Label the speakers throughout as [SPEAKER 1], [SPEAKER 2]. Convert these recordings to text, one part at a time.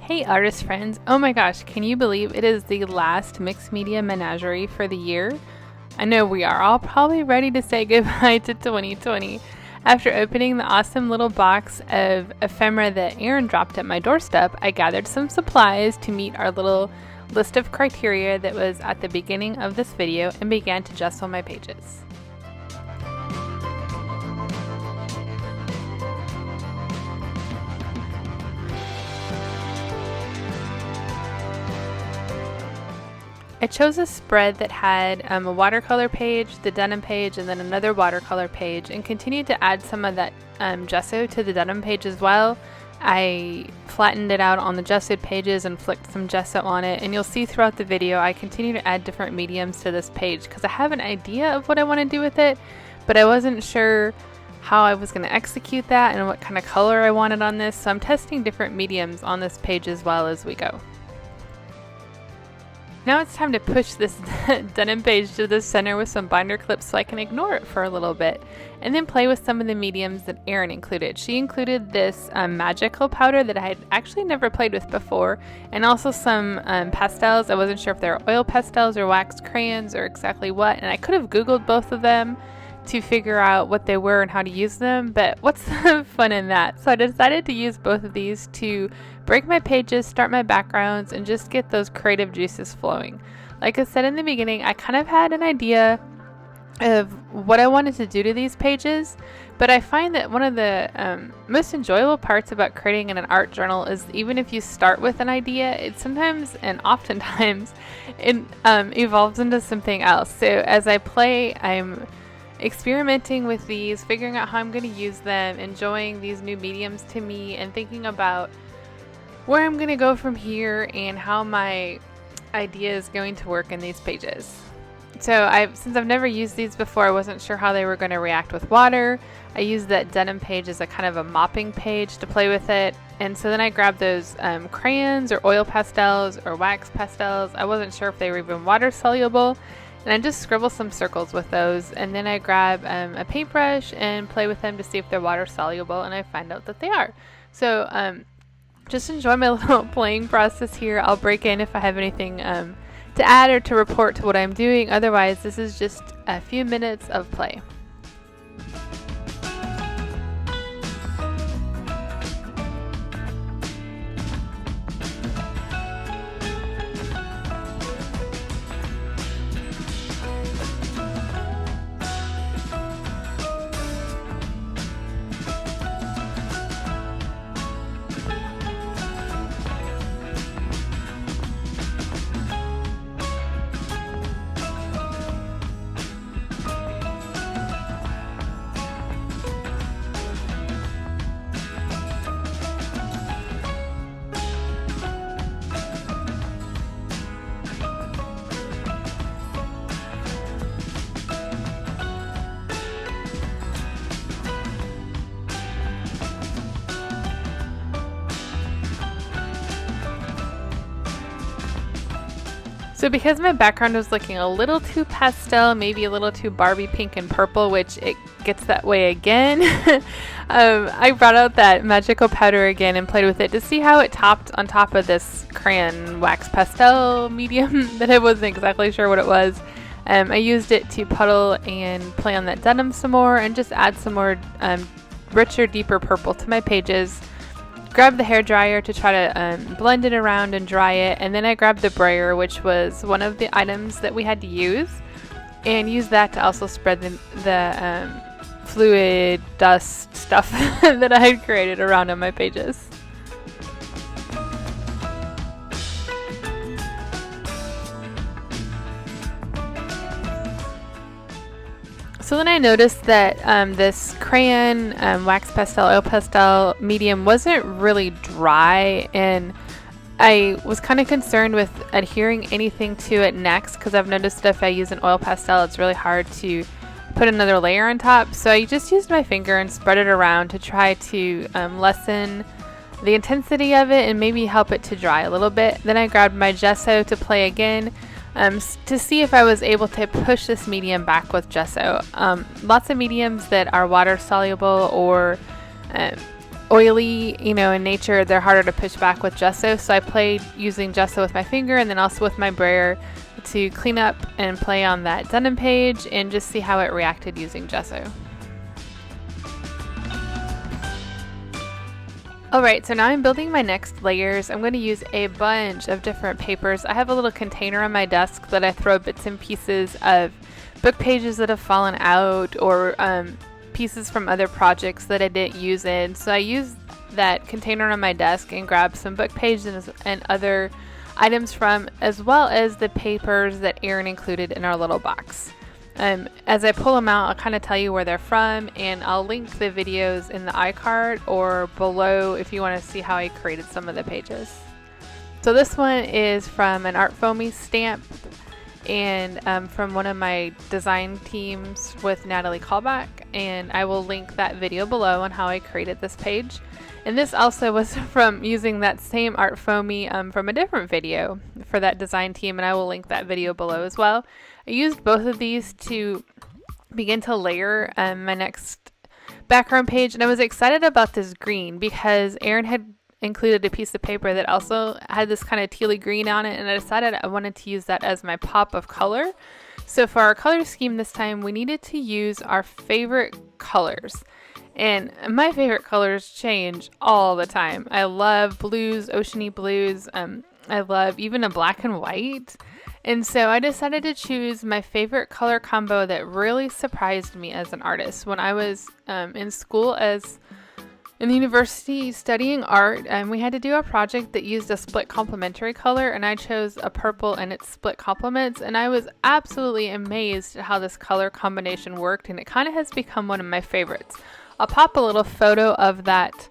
[SPEAKER 1] Hey artist friends, oh my gosh, can you believe it is the last Mixed Media Menagerie for the year? I know we are all probably ready to say goodbye to 2020. After opening the awesome little box of ephemera that Erin dropped at my doorstep, I gathered some supplies to meet our little list of criteria that was at the beginning of this video and began to gesso my pages. I chose a spread that had a watercolor page, the denim page, and then another watercolor page, and continued to add some of that gesso to the denim page as well. I flattened it out on the gessoed pages and flicked some gesso on it, and you'll see throughout the video I continue to add different mediums to this page because I have an idea of what I want to do with it, but I wasn't sure how I was going to execute that and what kind of color I wanted on this, so I'm testing different mediums on this page as well as we go. Now it's time to push this denim page to the center with some binder clips so I can ignore it for a little bit and then play with some of the mediums that Erin included. She included this magical powder that I had actually never played with before, and also some pastels. I wasn't sure if they were oil pastels or waxed crayons or exactly what, and I could have Googled both of them to figure out what they were and how to use them, but what's the fun in that? So I decided to use both of these to break my pages, start my backgrounds, and just get those creative juices flowing. Like I said in the beginning, I kind of had an idea of what I wanted to do to these pages, but I find that one of the most enjoyable parts about creating in an art journal is even if you start with an idea, it sometimes and oftentimes it evolves into something else. So as I play, I'm experimenting with these, figuring out how I'm going to use them, enjoying these new mediums to me, and thinking about where I'm going to go from here and how my idea is going to work in these pages. So since I've never used these before, I wasn't sure how they were going to react with water. I used that denim page as a kind of a mopping page to play with it. And so then I grabbed those crayons or oil pastels or wax pastels. I wasn't sure if they were even water soluble. And I just scribble some circles with those, and then I grab a paintbrush and play with them to see if they're water soluble, and I find out that they are. So just enjoy my little playing process here. I'll break in if I have anything to add or to report to what I'm doing. Otherwise, this is just a few minutes of play. So because my background was looking a little too pastel, maybe a little too Barbie pink and purple, which it gets that way again, I brought out that magical powder again and played with it to see how it topped on top of this crayon wax pastel medium that I wasn't exactly sure what it was. I used it to puddle and play on that denim some more and just add some more richer, deeper purple to my pages. Grabbed the hairdryer to try to blend it around and dry it, and then I grabbed the brayer, which was one of the items that we had to use, and used that to also spread the fluid dust stuff that I had created around on my pages. So then I noticed that this crayon, wax pastel, oil pastel medium wasn't really dry, and I was kind of concerned with adhering anything to it next because I've noticed that if I use an oil pastel, it's really hard to put another layer on top. So I just used my finger and spread it around to try to lessen the intensity of it and maybe help it to dry a little bit. Then I grabbed my gesso to play again. To see if I was able to push this medium back with gesso. Lots of mediums that are water soluble or oily, you know, in nature, they're harder to push back with gesso. So I played using gesso with my finger and then also with my brayer to clean up and play on that denim page and just see how it reacted using gesso. Alright, so now I'm building my next layers. I'm going to use a bunch of different papers. I have a little container on my desk that I throw bits and pieces of book pages that have fallen out, or pieces from other projects that I didn't use in. So I use that container on my desk and grab some book pages and other items from, as well as the papers that Erin included in our little box. As I pull them out, I'll kind of tell you where they're from, and I'll link the videos in the iCard or below if you want to see how I created some of the pages. So this one is from an Art Foamy stamp, and from one of my design teams with Natalie Callback, and I will link that video below on how I created this page. And this also was from using that same Art Foamy from a different video for that design team, and I will link that video below as well. I used both of these to begin to layer my next background page, and I was excited about this green because Erin had included a piece of paper that also had this kind of tealy green on it, and I decided I wanted to use that as my pop of color. So for our color scheme this time, we needed to use our favorite colors. And my favorite colors change all the time. I love blues, oceany blues. I love even a black and white. And so I decided to choose my favorite color combo that really surprised me as an artist. When I was in school in the university studying art, we had to do a project that used a split complementary color, and I chose a purple and its split complements, and I was absolutely amazed at how this color combination worked, and it kind of has become one of my favorites. I'll pop a little photo of that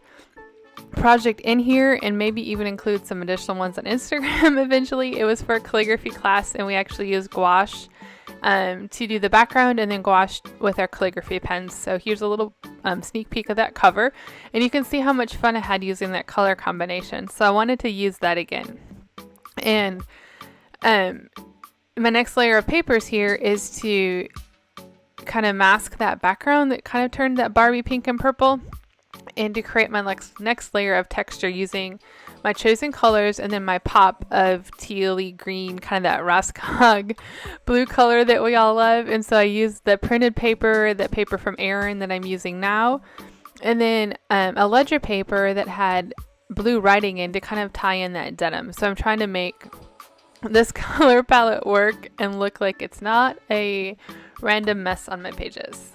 [SPEAKER 1] project in here and maybe even include some additional ones on Instagram eventually. It was for a calligraphy class, and we actually used gouache to do the background, and then gouache with our calligraphy pens. So here's a little sneak peek of that cover, and you can see how much fun I had using that color combination. So I wanted to use that again. And my next layer of papers here is to kind of mask that background that kind of turned that Barbie pink and purple, and to create my next layer of texture using my chosen colors and then my pop of tealy green, kind of that Raskog blue color that we all love. And so I used the printed paper, that paper from Erin that I'm using now, and then a ledger paper that had blue writing in to kind of tie in that denim. So I'm trying to make this color palette work and look like it's not a random mess on my pages.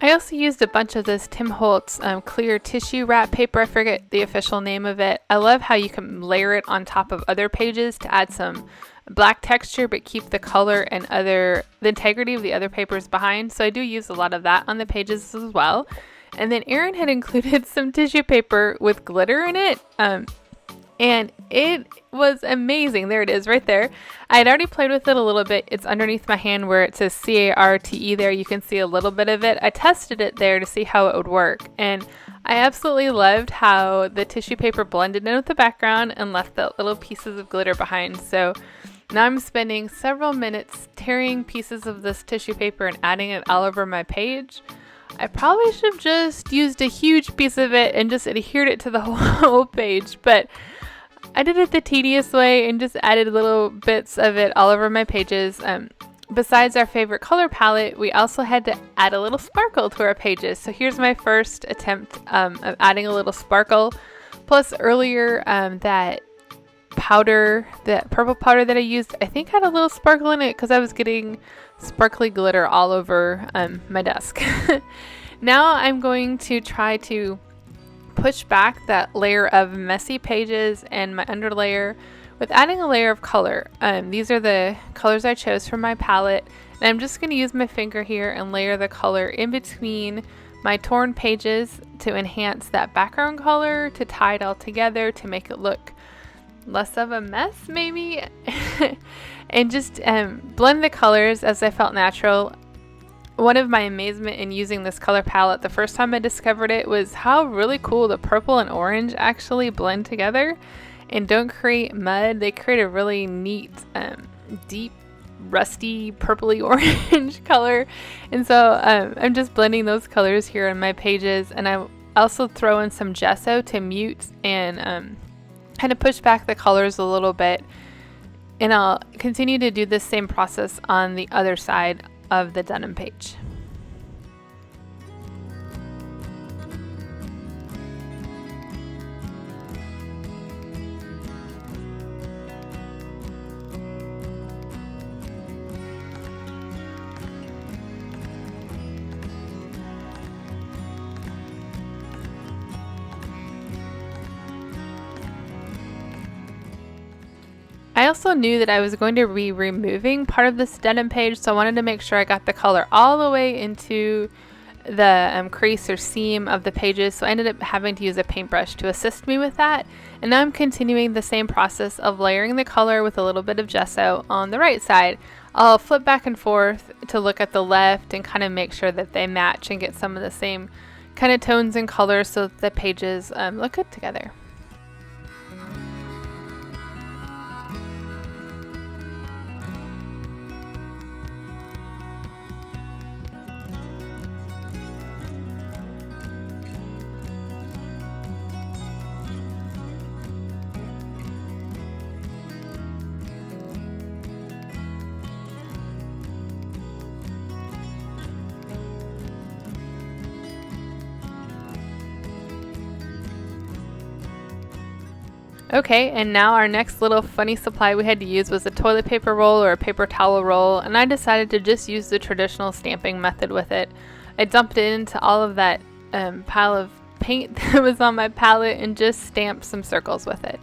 [SPEAKER 1] I also used a bunch of this Tim Holtz clear tissue wrap paper. I forget the official name of it. I love how you can layer it on top of other pages to add some black texture but keep the color and the integrity of the other papers behind. So I do use a lot of that on the pages as well. And then Erin had included some tissue paper with glitter in it. And it was amazing. There it is right there. I had already played with it a little bit. It's underneath my hand where it says CARTE there. You can see a little bit of it. I tested it there to see how it would work. And I absolutely loved how the tissue paper blended in with the background and left the little pieces of glitter behind. So now I'm spending several minutes tearing pieces of this tissue paper and adding it all over my page. I probably should have just used a huge piece of it and just adhered it to the whole page, but I did it the tedious way and just added little bits of it all over my pages. Besides our favorite color palette, we also had to add a little sparkle to our pages. So here's my first attempt of adding a little sparkle. Plus earlier, that powder, that purple powder that I used, I think had a little sparkle in it because I was getting sparkly glitter all over my desk. Now I'm going to try to push back that layer of messy pages and my underlayer with adding a layer of color. These are the colors I chose from my palette, and I'm just going to use my finger here and layer the color in between my torn pages to enhance that background color, to tie it all together, to make it look less of a mess maybe. And just blend the colors as I felt natural. One of my amazement in using this color palette the first time I discovered it was how really cool the purple and orange actually blend together and don't create mud. They create a really neat, deep, rusty, purpley orange color. And so I'm just blending those colors here in my pages, and I also throw in some gesso to mute and kind of push back the colors a little bit. And I'll continue to do this same process on the other side of the denim page. I also knew that I was going to be removing part of this denim page, so I wanted to make sure I got the color all the way into the crease or seam of the pages, so I ended up having to use a paintbrush to assist me with that. And now I'm continuing the same process of layering the color with a little bit of gesso on the right side. I'll flip back and forth to look at the left and kind of make sure that they match and get some of the same kind of tones and colors so that the pages look good together. Okay, and now our next little funny supply we had to use was a toilet paper roll or a paper towel roll, and I decided to just use the traditional stamping method with it. I dumped it into all of that pile of paint that was on my palette and just stamped some circles with it.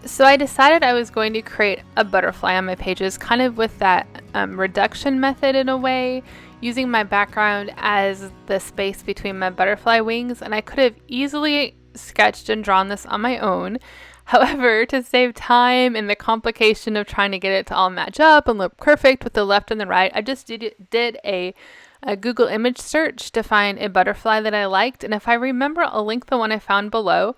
[SPEAKER 1] So I decided I was going to create a butterfly on my pages, kind of with that reduction method in a way, using my background as the space between my butterfly wings, and I could have easily sketched and drawn this on my own. However, to save time and the complication of trying to get it to all match up and look perfect with the left and the right, I just did a Google image search to find a butterfly that I liked, and if I remember, I'll link the one I found below.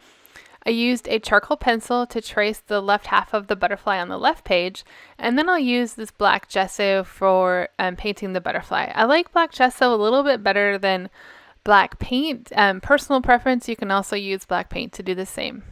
[SPEAKER 1] I used a charcoal pencil to trace the left half of the butterfly on the left page, and then I'll use this black gesso for painting the butterfly. I like black gesso a little bit better than black paint. Personal preference, you can also use black paint to do the same.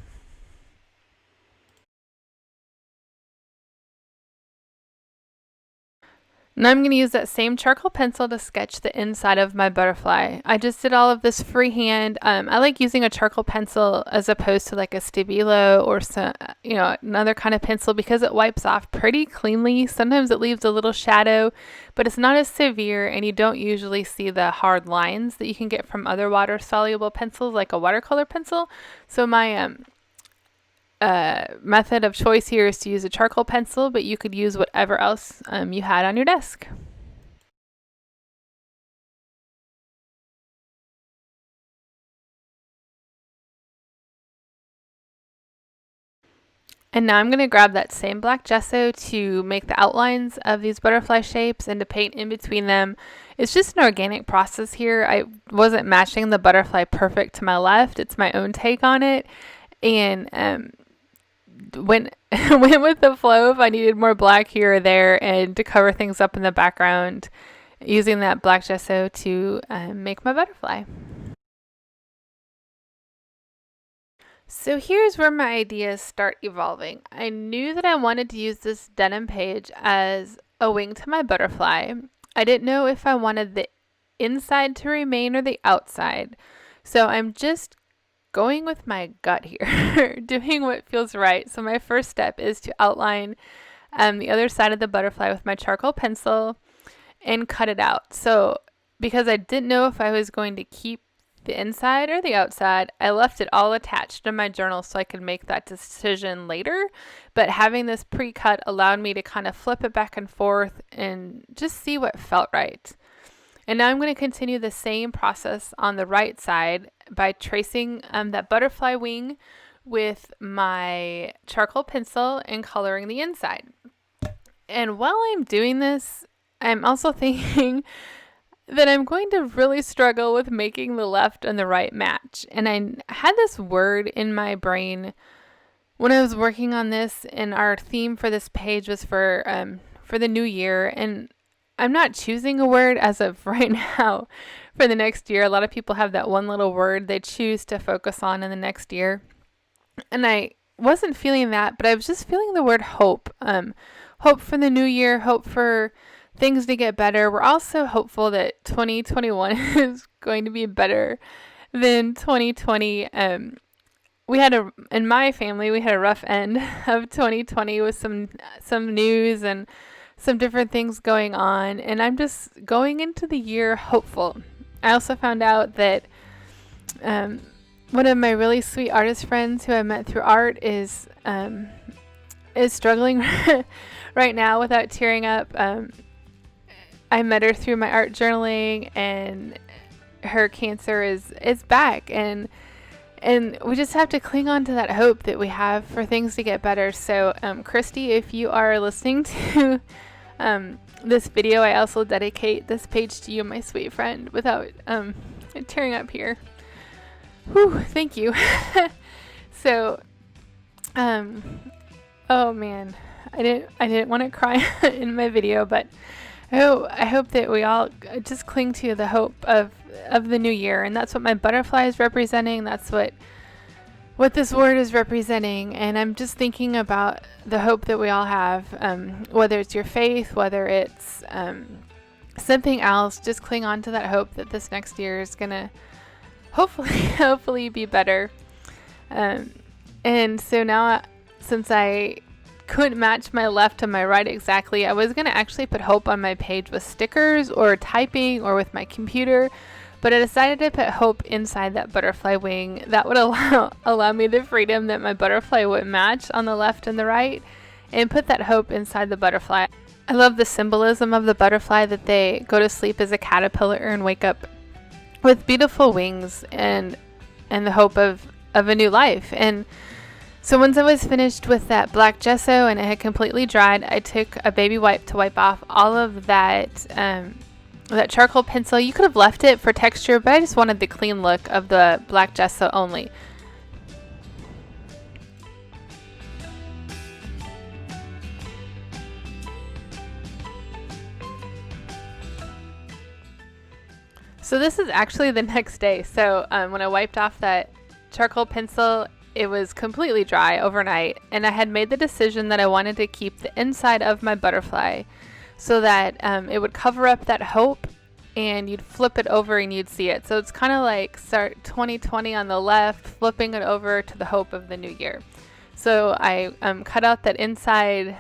[SPEAKER 1] Now I'm going to use that same charcoal pencil to sketch the inside of my butterfly. I just did all of this freehand. I like using a charcoal pencil as opposed to like a Stabilo or some, another kind of pencil because it wipes off pretty cleanly. Sometimes it leaves a little shadow, but it's not as severe, and you don't usually see the hard lines that you can get from other water-soluble pencils like a watercolor pencil. So my method of choice here is to use a charcoal pencil, but you could use whatever else you had on your desk. And now I'm going to grab that same black gesso to make the outlines of these butterfly shapes and to paint in between them. It's just an organic process here. I wasn't matching the butterfly perfect to my left. It's my own take on it. And went with the flow if I needed more black here or there, and to cover things up in the background using that black gesso to make my butterfly. So here's where my ideas start evolving. I knew that I wanted to use this denim page as a wing to my butterfly. I didn't know if I wanted the inside to remain or the outside. So I'm just going with my gut here, doing what feels right. So my first step is to outline the other side of the butterfly with my charcoal pencil and cut it out. So because I didn't know if I was going to keep the inside or the outside, I left it all attached in my journal so I could make that decision later. But having this pre-cut allowed me to kind of flip it back and forth and just see what felt right. And now I'm going to continue the same process on the right side by tracing that butterfly wing with my charcoal pencil and coloring the inside. And while I'm doing this, I'm also thinking that I'm going to really struggle with making the left and the right match. And I had this word in my brain when I was working on this, and our theme for this page was for the new year. And I'm not choosing a word as of right now for the next year. A lot of people have that one little word they choose to focus on in the next year. And I wasn't feeling that, but I was just feeling the word hope. Hope for the new year, hope for things to get better. We're also hopeful that 2021 is going to be better than 2020. In my family, we had a rough end of 2020 with some news and some different things going on. And I'm just going into the year hopeful. I also found out that one of my really sweet artist friends who I met through art is struggling right now without tearing up. I met her through my art journaling, and her cancer is back, and we just have to cling on to that hope that we have for things to get better. So, Christie, if you are listening to this video, I also dedicate this page to you, my sweet friend, without tearing up here. Whew, thank you. So, oh man, I didn't want to cry in my video, but I hope that we all just cling to the hope of the new year, and that's what my butterfly is representing. That's what this word is representing, and I'm just thinking about the hope that we all have, whether it's your faith, whether it's something else. Just cling on to that hope that this next year is gonna hopefully be better. And so now, since I couldn't match my left to my right exactly, I was going to actually put hope on my page with stickers or typing or with my computer, but I decided to put hope inside that butterfly wing. That would allow me the freedom that my butterfly would match on the left and the right, and put that hope inside the butterfly. I love the symbolism of the butterfly, that they go to sleep as a caterpillar and wake up with beautiful wings and the hope of a new life. And so once I was finished with that black gesso and it had completely dried, I took a baby wipe to wipe off all of that charcoal pencil. You could have left it for texture, but I just wanted the clean look of the black gesso only. So this is actually the next day. So when I wiped off that charcoal pencil, it was completely dry overnight, and I had made the decision that I wanted to keep the inside of my butterfly so that it would cover up that hope, and you'd flip it over and you'd see it. So it's kind of like start 2020 on the left, flipping it over to the hope of the new year. So I cut out that the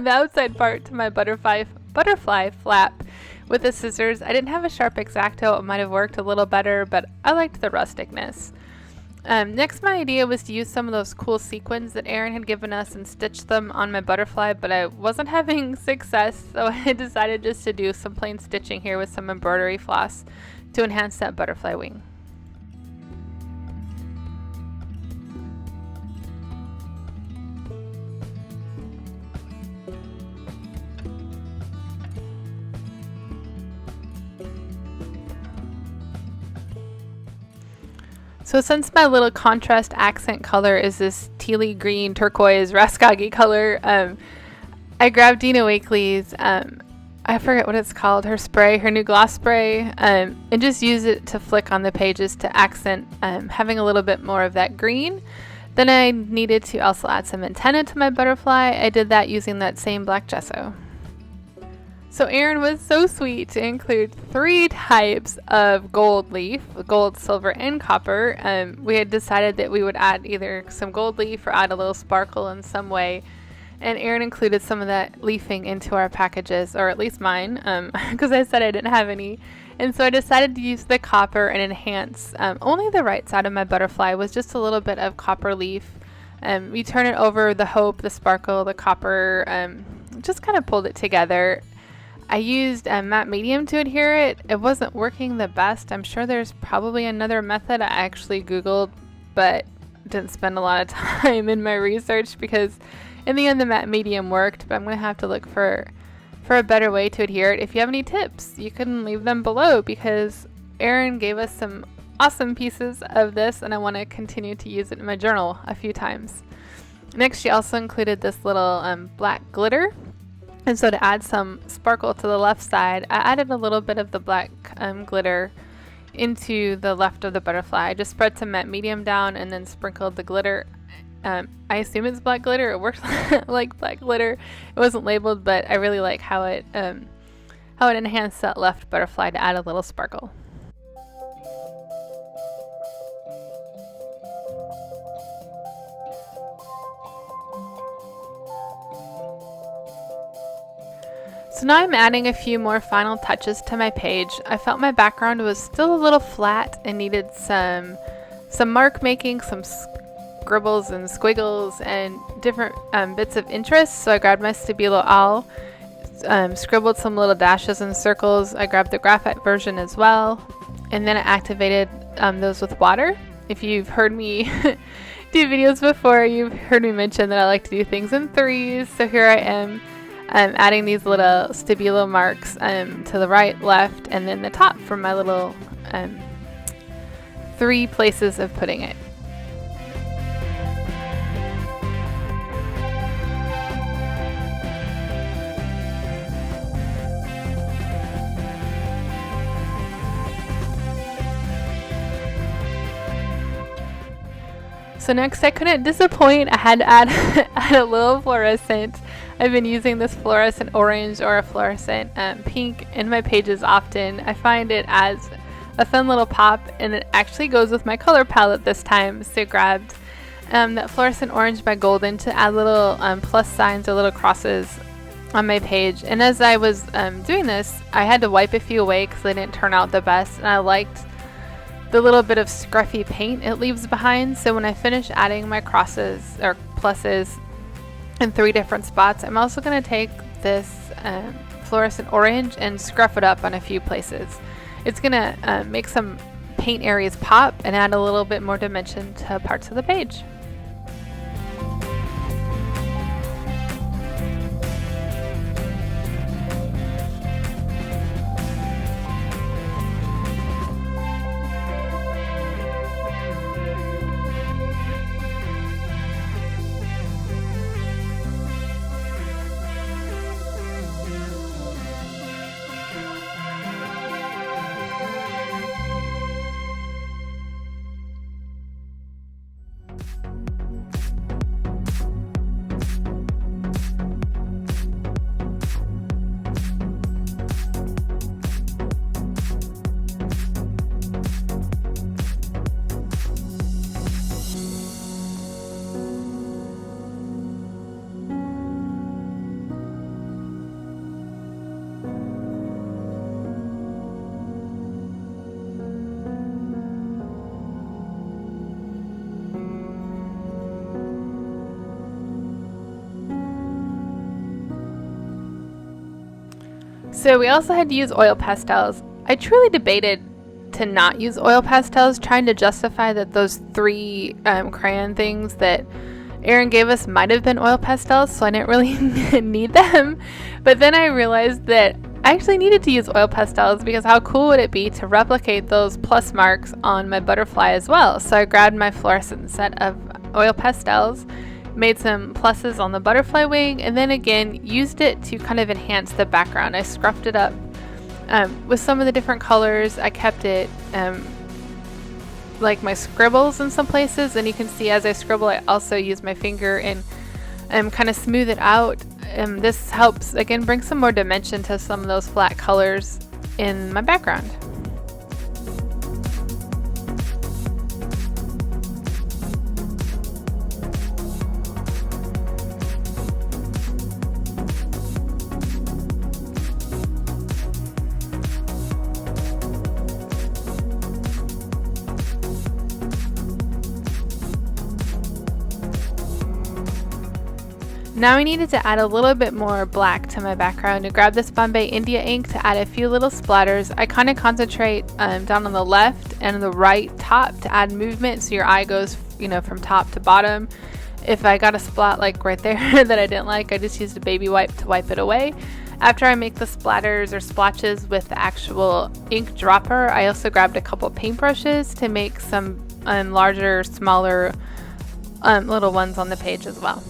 [SPEAKER 1] outside part to my butterfly flap with the scissors. I didn't have a sharp X-Acto. It might have worked a little better, but I liked the rusticness. Next, my idea was to use some of those cool sequins that Erin had given us and stitch them on my butterfly, but I wasn't having success, so I decided just to do some plain stitching here with some embroidery floss to enhance that butterfly wing. So since my little contrast accent color is this tealy green turquoise Raskagi color, I grabbed Dina Wakely's, I forget what it's called, her spray, her new gloss spray, and just use it to flick on the pages to accent having a little bit more of that green. Then I needed to also add some antenna to my butterfly. I did that using that same black gesso. So Erin was so sweet to include 3 types of gold leaf, gold, silver, and copper. We had decided that we would add either some gold leaf or add a little sparkle in some way. And Erin included some of that leafing into our packages, or at least mine, because I said I didn't have any. And so I decided to use the copper and enhance only the right side of my butterfly with just a little bit of copper leaf. We turn it over, the hope, the sparkle, the copper, just kind of pulled it together. I used matte medium to adhere it. It wasn't working the best. I'm sure there's probably another method. I actually Googled, but didn't spend a lot of time in my research because in the end the matte medium worked, but I'm going to have to look for a better way to adhere it. If you have any tips, you can leave them below because Erin gave us some awesome pieces of this and I want to continue to use it in my journal a few times. Next, she also included this little black glitter. And so to add some sparkle to the left side, I added a little bit of the black glitter into the left of the butterfly. I just spread some matte medium down and then sprinkled the glitter. I assume it's black glitter. It works like black glitter. It wasn't labeled, but I really like how it enhanced that left butterfly to add a little sparkle. So now I'm adding a few more final touches to my page. I felt my background was still a little flat and needed some mark making, some scribbles and squiggles and different bits of interest. So I grabbed my Stabilo owl, scribbled some little dashes and circles. I grabbed the graphite version as well, and then I activated those with water. If you've heard me do videos before, you've heard me mention that I like to do things in threes. So here I am. I'm adding these little Stabilo marks to the right, left, and then the top for my little 3 places of putting it. So next, I couldn't disappoint. I had to add a little fluorescent. I've been using this fluorescent orange or a fluorescent pink in my pages often. I find it adds a fun little pop, and it actually goes with my color palette this time. So I grabbed that fluorescent orange by Golden to add little plus signs or little crosses on my page. And as I was doing this, I had to wipe a few away because they didn't turn out the best, and I liked the little bit of scruffy paint it leaves behind. So when I finish adding my crosses or pluses in 3 different spots, I'm also going to take this fluorescent orange and scruff it up on a few places. It's going to make some paint areas pop and add a little bit more dimension to parts of the page. So we also had to use oil pastels. I truly debated to not use oil pastels, trying to justify that those 3 crayon things that Erin gave us might have been oil pastels, so I didn't really need them. But then I realized that I actually needed to use oil pastels because how cool would it be to replicate those plus marks on my butterfly as well? So I grabbed my fluorescent set of oil pastels, made some pluses on the butterfly wing, and then again used it to kind of enhance the background. I scruffed it up with some of the different colors. I kept it like my scribbles in some places, and you can see as I scribble I also use my finger and kind of smooth it out. This helps again bring some more dimension to some of those flat colors in my background. Now I needed to add a little bit more black to my background. To grab this Bombay India ink to add a few little splatters. I kind of concentrate down on the left and the right top to add movement, so your eye goes, from top to bottom. If I got a splat like right there that I didn't like, I just used a baby wipe to wipe it away. After I make the splatters or splotches with the actual ink dropper, I also grabbed a couple paintbrushes to make some larger, smaller little ones on the page as well.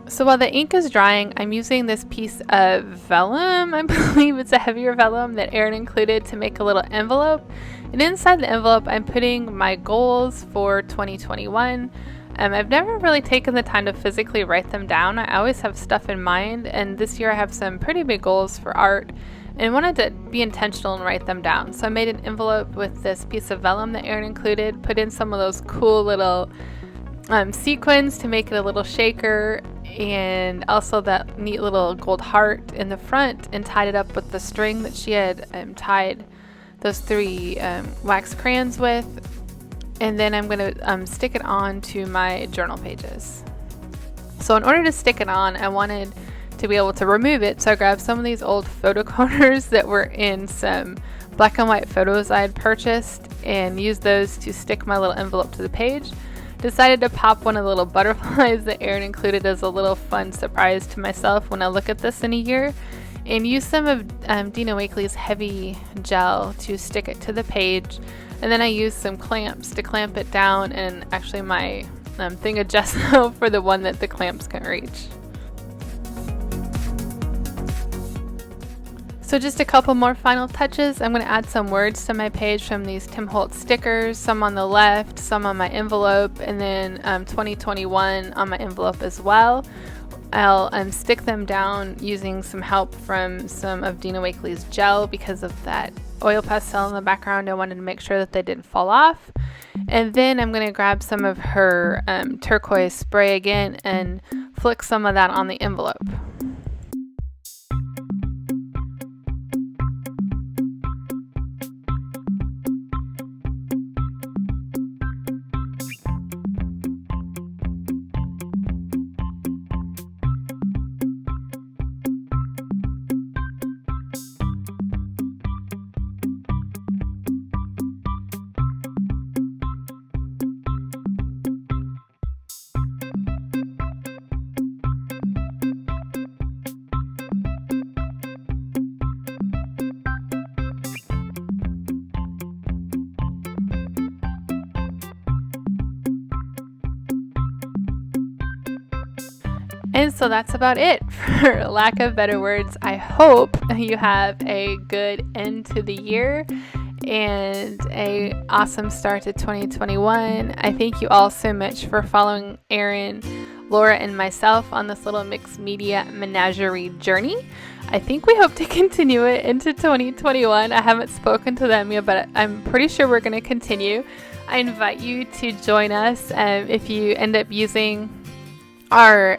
[SPEAKER 1] So while the ink is drying, I'm using this piece of vellum. I believe it's a heavier vellum that Erin included to make a little envelope. And inside the envelope, I'm putting my goals for 2021. I've never really taken the time to physically write them down. I always have stuff in mind, and this year I have some pretty big goals for art and wanted to be intentional and write them down. So I made an envelope with this piece of vellum that Erin included, put in some of those cool little sequins to make it a little shaker, and also that neat little gold heart in the front, and tied it up with the string that she had tied those 3 wax crayons with. And then I'm going to stick it on to my journal pages. So in order to stick it on, I wanted to be able to remove it, so I grabbed some of these old photo combers that were in some black and white photos I had purchased and used those to stick my little envelope to the page. Decided to pop one of the little butterflies that Erin included as a little fun surprise to myself when I look at this in a year, and use some of Dina Wakley's heavy gel to stick it to the page. And then I used some clamps to clamp it down, and actually my thing of gesso for the one that the clamps can reach. So just a couple more final touches. I'm going to add some words to my page from these Tim Holtz stickers, some on the left, some on my envelope, and then 2021 on my envelope as well. I'll stick them down using some help from some of Dina Wakley's gel because of that oil pastel in the background. I wanted to make sure that they didn't fall off. And then I'm going to grab some of her turquoise spray again and flick some of that on the envelope. And so that's about it, for lack of better words. I hope you have a good end to the year and a awesome start to 2021. I thank you all so much for following Erin, Laura, and myself on this little mixed media menagerie journey. I think we hope to continue it into 2021. I haven't spoken to them yet, but I'm pretty sure we're going to continue. I invite you to join us if you end up using our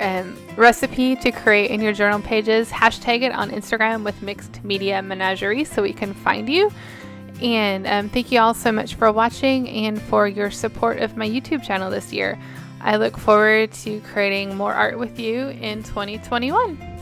[SPEAKER 1] recipe to create in your journal pages. Hashtag it on Instagram with Mixed Media Menagerie so we can find you. And thank you all so much for watching and for your support of my YouTube channel this year. I look forward to creating more art with you in 2021.